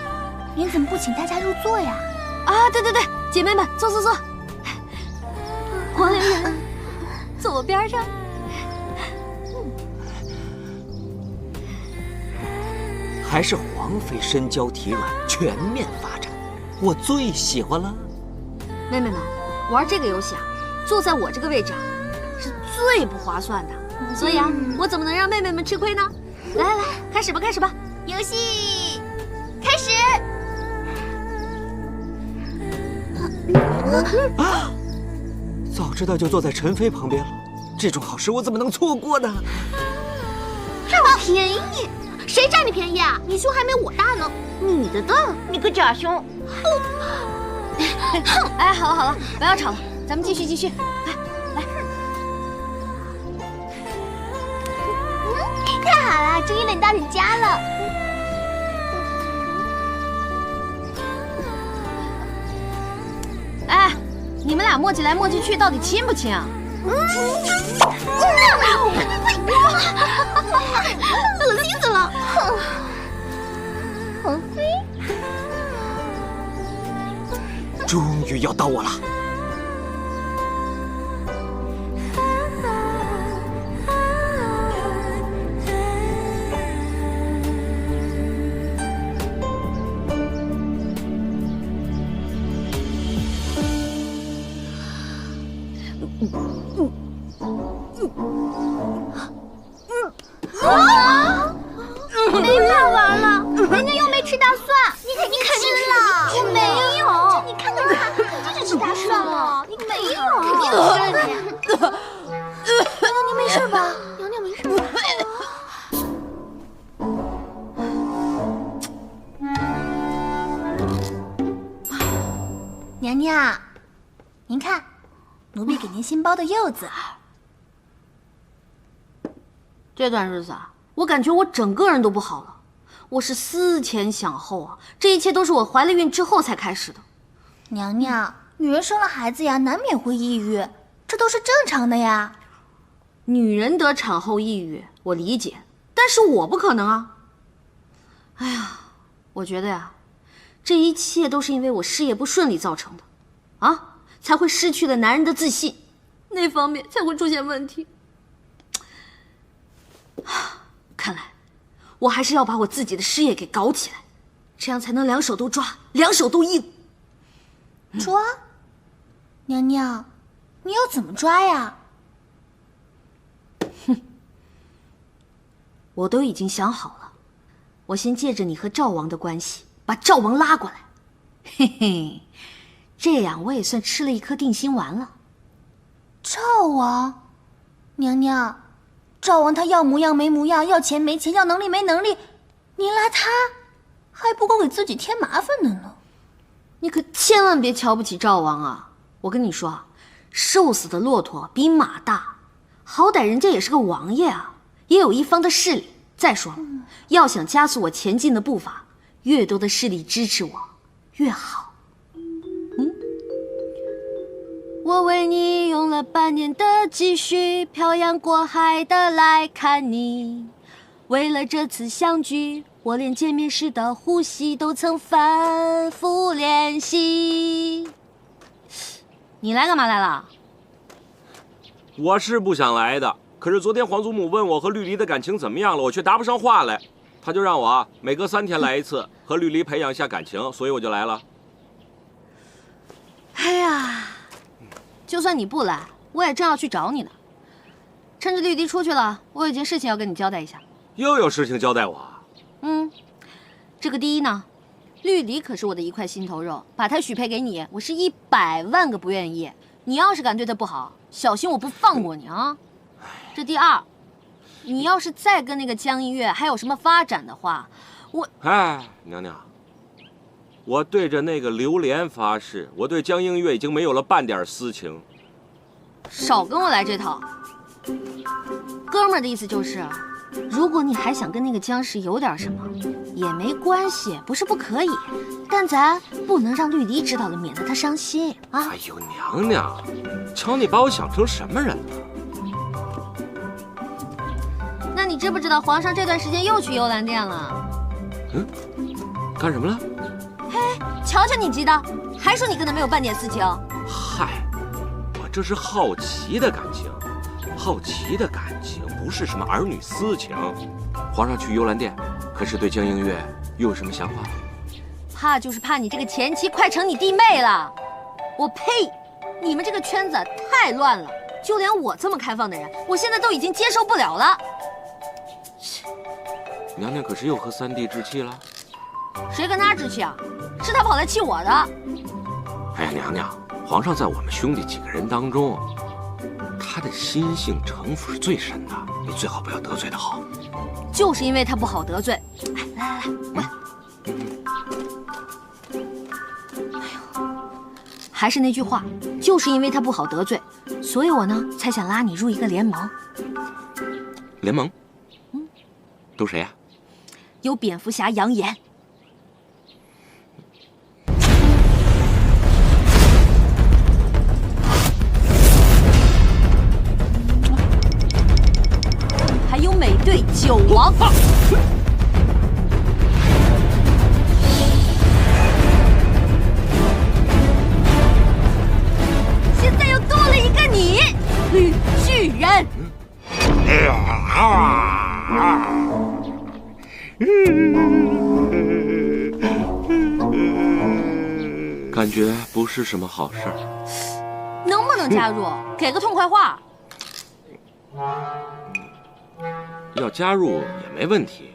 您怎么不请大家入座呀？
啊，对对对，姐妹们，坐坐坐。
黄良源，坐我边上。
还是皇妃身娇体软，全面发展，我最喜欢了。
妹妹们，玩这个游戏啊，坐在我这个位置啊，是最不划算的。所以啊，我怎么能让妹妹们吃亏呢？来来来，开始吧，开始吧，
游戏开始。
啊！早知道就坐在陈妃旁边了，这种好事我怎么能错过呢？
占我便宜！谁占你便宜啊？你胸还没我大呢！女的的，你个假胸！
哎，好了好了，不要吵了，咱们继续。来，
太好了，终于轮到你家了。
哎，你们俩磨叽来磨叽去，到底亲不亲啊？
恶心死了！皇妃，
终于要到我了。
没法玩了，人家又没吃大蒜，你肯定吃了。我没有，你看看他，这就吃大蒜了。你没有，肯定是你。
娘娘，您没事吧？
娘娘没事吧？
娘，您看，奴婢给您新包的柚子。
这段日子啊，我感觉我整个人都不好了。我是思前想后啊，这一切都是我怀了孕之后才开始的。
娘娘，女人生了孩子呀，难免会抑郁，这都是正常的呀。
女人得产后抑郁，我理解，但是我不可能啊。哎呀，我觉得呀，这一切都是因为我事业不顺利造成的，啊，才会失去了男人的自信，那方面才会出现问题。看来，我还是要把我自己的事业给搞起来，这样才能两手都抓，两手都硬。
抓？娘娘，你要怎么抓呀？
哼，我都已经想好了，我先借着你和赵王的关系，把赵王拉过来，嘿嘿，这样我也算吃了一颗定心丸了。
赵王，娘娘。赵王他要模样没模样，要钱没钱，要能力没能力，您拉他，还不够给自己添麻烦的呢。
你可千万别瞧不起赵王啊！我跟你说啊，瘦死的骆驼比马大，好歹人家也是个王爷啊，也有一方的势力。再说了，要想加速我前进的步伐，越多的势力支持我，越好。我为你用了半年的积蓄，漂洋过海的来看你。为了这次相聚，我连见面时的呼吸都曾反复练习。你来干嘛来了？
我是不想来的，可是昨天皇祖母问我和绿篱的感情怎么样了，我却答不上话来，他就让我每隔3天来一次，和绿篱培养一下感情，所以我就来了。
哎呀！就算你不来，我也正要去找你呢。趁着绿篱出去了，我有件事情要跟你交代一下。
又有事情交代我？
这个第一呢，绿篱可是我的一块心头肉，把她许配给你，我是100万个不愿意。你要是敢对她不好，小心我不放过你啊！这第二，你要是再跟那个江一月还有什么发展的话，
哎，娘娘。我对着那个榴莲发誓，我对江映月已经没有了半点私情。
少跟我来这套。哥们儿的意思就是，如果你还想跟那个江氏有点什么，也没关系，不是不可以，但咱不能让绿篱知道了，免得她伤心啊。
哎呦，娘娘，瞧你把我想成什么人了？
那你知不知道皇上这段时间又去幽兰殿了？
干什么了？
嘿，瞧瞧你急的，还说你跟他没有半点私情。
嗨，我这是好奇的感情，好奇的感情不是什么儿女私情。皇上去幽兰殿，可是对江映月又有什么想法？
怕就是怕你这个前妻快成你弟妹了。我呸！你们这个圈子太乱了，就连我这么开放的人，我现在都已经接受不了了。
娘娘可是又和三弟置气了？
谁跟他置气啊？是他跑来气我的。
哎呀，娘娘，皇上在我们兄弟几个人当中，他的心性城府是最深的，你最好不要得罪他好。
就是因为他不好得罪。哎，来，哎呦，还是那句话，就是因为他不好得罪，所以我呢才想拉你入一个联盟。
联盟？都谁呀？
有蝙蝠侠杨言。还有美队九王，现在又多了一个你，绿巨人。
感觉不是什么好事儿。
能不能加入？给个痛快话。
要加入也没问题，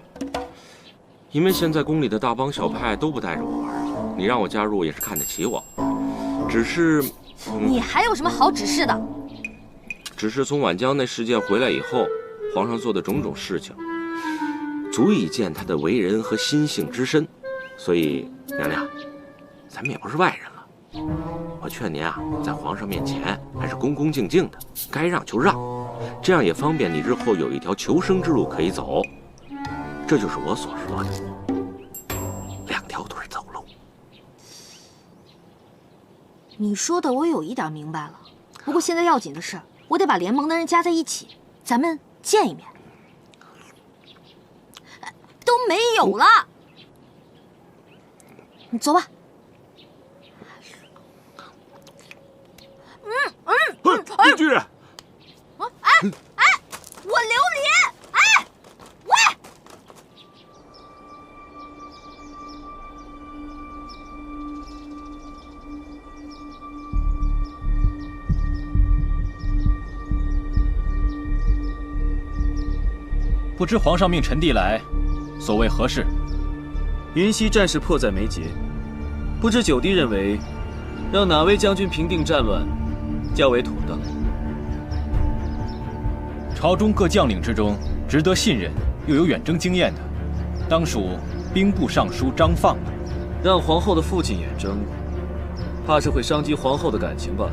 因为现在宫里的大帮小派都不带着我玩了，你让我加入也是看得起我。只是，
你还有什么好指示的？
只是从宛江那事件回来以后，皇上做的种种事情，足以见他的为人和心性之深。所以，娘娘，咱们也不是外人了。我劝您啊，在皇上面前还是恭恭敬敬的，该让就让，这样也方便你日后有一条求生之路可以走。这就是我所说的2条腿走路。
你说的我有一点明白了，不过现在要紧的是，我得把联盟的人加在一起，咱们见一面。都没有了，你走吧。
玉巨人，
我琉璃，喂！
不知皇上命臣弟来，所谓何事？
云溪战事迫在眉睫，不知九弟认为，让哪位将军平定战乱，较为妥当？
朝中各将领之中，值得信任又有远征经验的，当属兵部尚书张放了。
让皇后的父亲远征，怕是会伤及皇后的感情吧？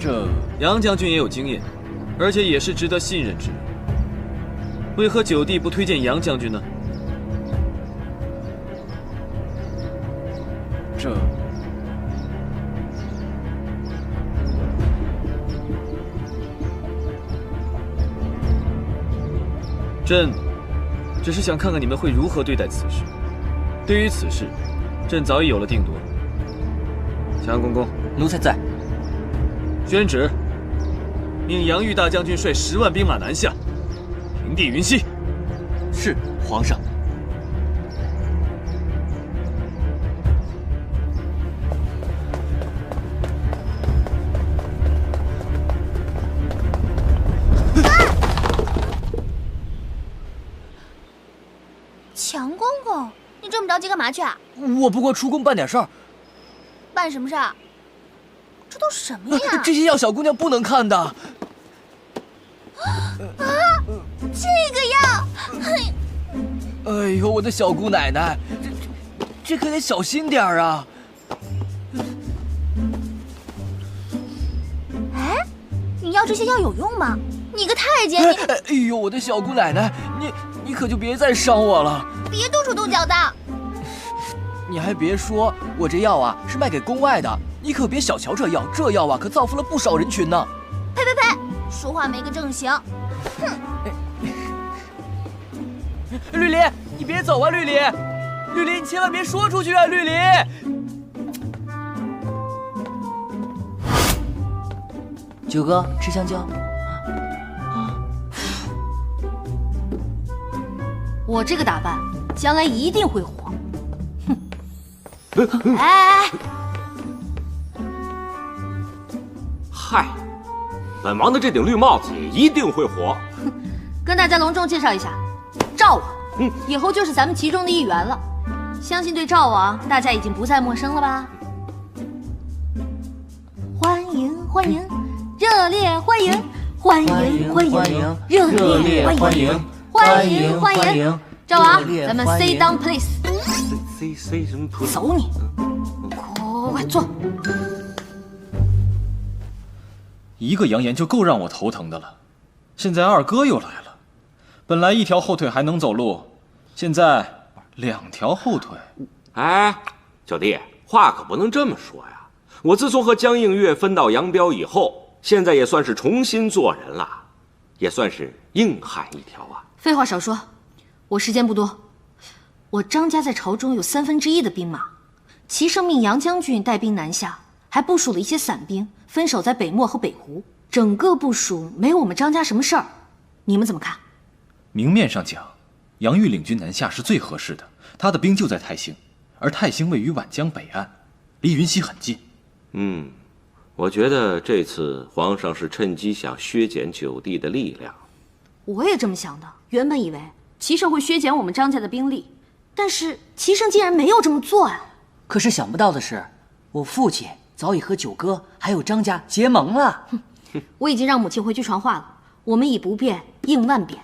这
杨将军也有经验，而且也是值得信任之人，为何九弟不推荐杨将军呢？
这
朕只是想看看你们会如何对待此事。对于此事，朕早已有了定夺。强公公，
奴才在。
宣旨，命杨玉大将军率10万兵马南下，平定云溪。
是，皇上。
强公公，你这么着急干嘛去啊？
我不过出宫办点事儿。
办什么事儿？这都什么呀？
这些药小姑娘不能看的。
啊，这个药！
哎呦，我的小姑奶奶，这可得小心点儿啊！
哎，你要这些药有用吗？你个太监，你……
哎呦，我的小姑奶奶，你可就别再伤我了。
别动手动脚的。
你还别说，我这药啊是卖给宫外的，你可别小瞧这药，这药啊可造福了不少人群呢。
呸呸呸，说话没个正形。哼！
绿篱，你别走啊，绿篱！绿篱，你千万别说出去啊，绿篱！
九哥，吃香蕉。
我这个打扮，将来一定会火。哼！
哎！
嗨，本王的这顶绿帽子也一定会火。
跟大家隆重介绍一下，赵王，以后就是咱们其中的一员了。相信对赵王，大家已经不再陌生了吧？欢迎欢迎，热烈欢迎！欢迎欢迎，热烈欢迎！欢迎欢迎！赵王，咱们 sit down please。say
什么？
走你！快坐。
一个扬言就够让我头疼的了，现在二哥又来了。本来1条后腿还能走路，现在2条后腿。
哎，九弟，话可不能这么说呀！我自从和江映月分道扬镳以后，现在也算是重新做人了，也算是硬汉一条啊。
废话少说，我时间不多。我张家在朝中有1/3的兵马，齐胜命杨将军带兵南下，还部署了一些散兵，分守在北漠和北湖。整个部署没有我们张家什么事儿，你们怎么看？
明面上讲，杨玉领军南下是最合适的，他的兵就在泰兴，而泰兴位于皖江北岸，离云溪很近。
我觉得这次皇上是趁机想削减九弟的力量。
我也这么想的，原本以为齐胜会削减我们张家的兵力，但是齐胜竟然没有这么做啊！
可是想不到的是，我父亲早已和九哥还有张家结盟了。
我已经让母亲回去传话了，我们以不变应万变。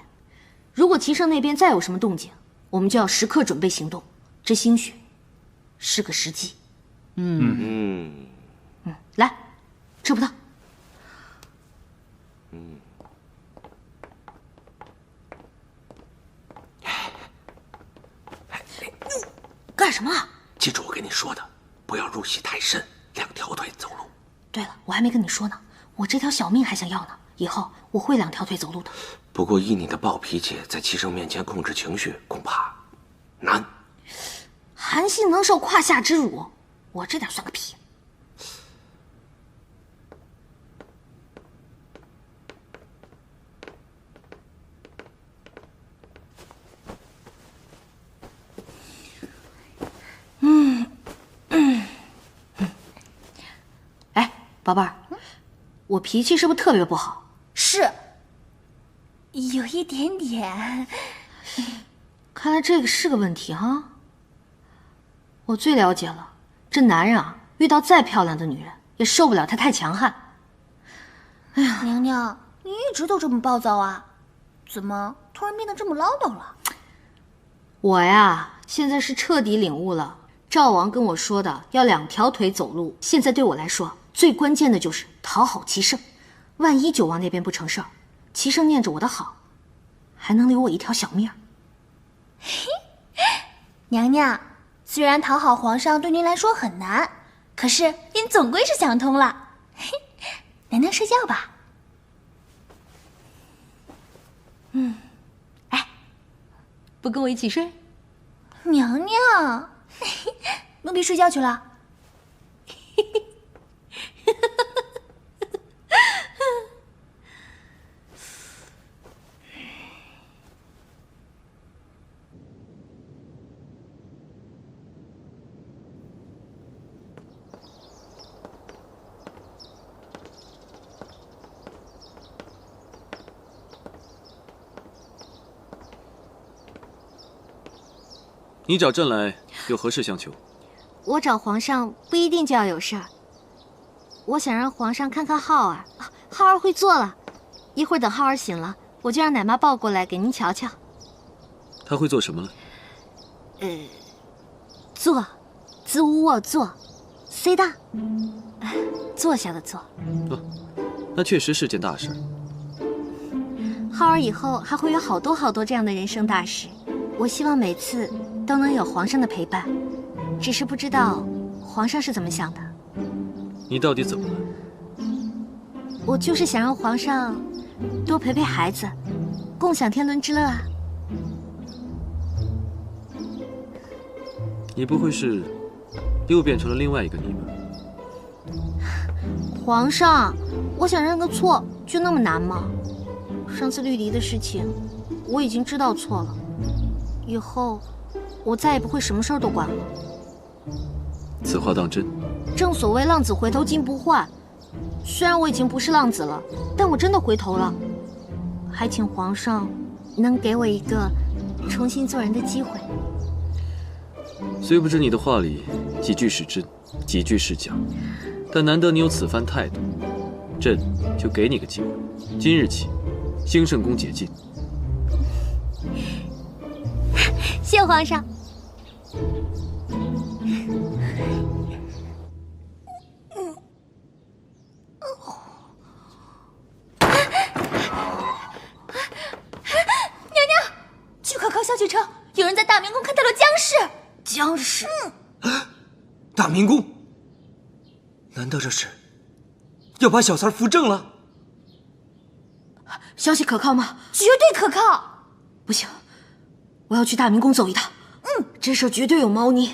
如果齐胜那边再有什么动静，我们就要时刻准备行动。这兴许是个时机。来，吃葡萄。干什么啊？
记住我跟你说的，不要入戏太深，2条腿走路。
对了，我还没跟你说呢，我这条小命还想要呢，以后我会2条腿走路的。
不过依你的暴脾气，在齐生面前控制情绪恐怕难。
韩信能受胯下之辱，我这点算个屁。哎，宝贝儿，我脾气是不是特别不好？
是，有一点点。
看来这个是个问题哈。我最了解了，这男人啊，遇到再漂亮的女人也受不了她太强悍。哎呀，
娘娘，你一直都这么暴躁啊？怎么突然变得这么唠叨了？
我呀，现在是彻底领悟了赵王跟我说的要2条腿走路。现在对我来说，最关键的就是讨好齐胜。万一九王那边不成事儿，齐胜念着我的好，还能留我一条小命儿。
娘娘，虽然讨好皇上对您来说很难，可是您总归是想通了。娘娘睡觉吧。
哎，不跟我一起睡？
娘娘，奴婢睡觉去了。
你找朕来有何事相求？
我找皇上不一定就要有事儿，我想让皇上看看浩儿。浩儿会做了，一会儿等浩儿醒了，我就让奶妈抱过来给您瞧瞧。
他会做什么了？
坐，子午我坐，C 大，坐下的坐。
哦，那确实是件大事。
浩儿以后还会有好多好多这样的人生大事，我希望每次都能有皇上的陪伴，只是不知道皇上是怎么想的。
你到底怎么了？
我就是想让皇上多陪陪孩子，共享天伦之乐啊。
你不会是又变成了另外一个你吧？
皇上，我想认个错，就那么难吗？上次绿篱的事情，我已经知道错了，以后我再也不会什么事儿都管了。
此话当真？
正所谓浪子回头金不换，虽然我已经不是浪子了，但我真的回头了。还请皇上能给我一个重新做人的机会。
虽不知你的话里几句是真，几句是假，但难得你有此番态度，朕就给你个机会。今日起，兴圣宫解禁。
谢皇上。
娘娘，据可靠消息称，有人在大明宫看到了僵尸。
僵尸？
大明宫？难道这是要把小三扶正了？
消息可靠吗？
绝对可靠。
不行，我要去大明宫走一趟。这事儿绝对有猫腻。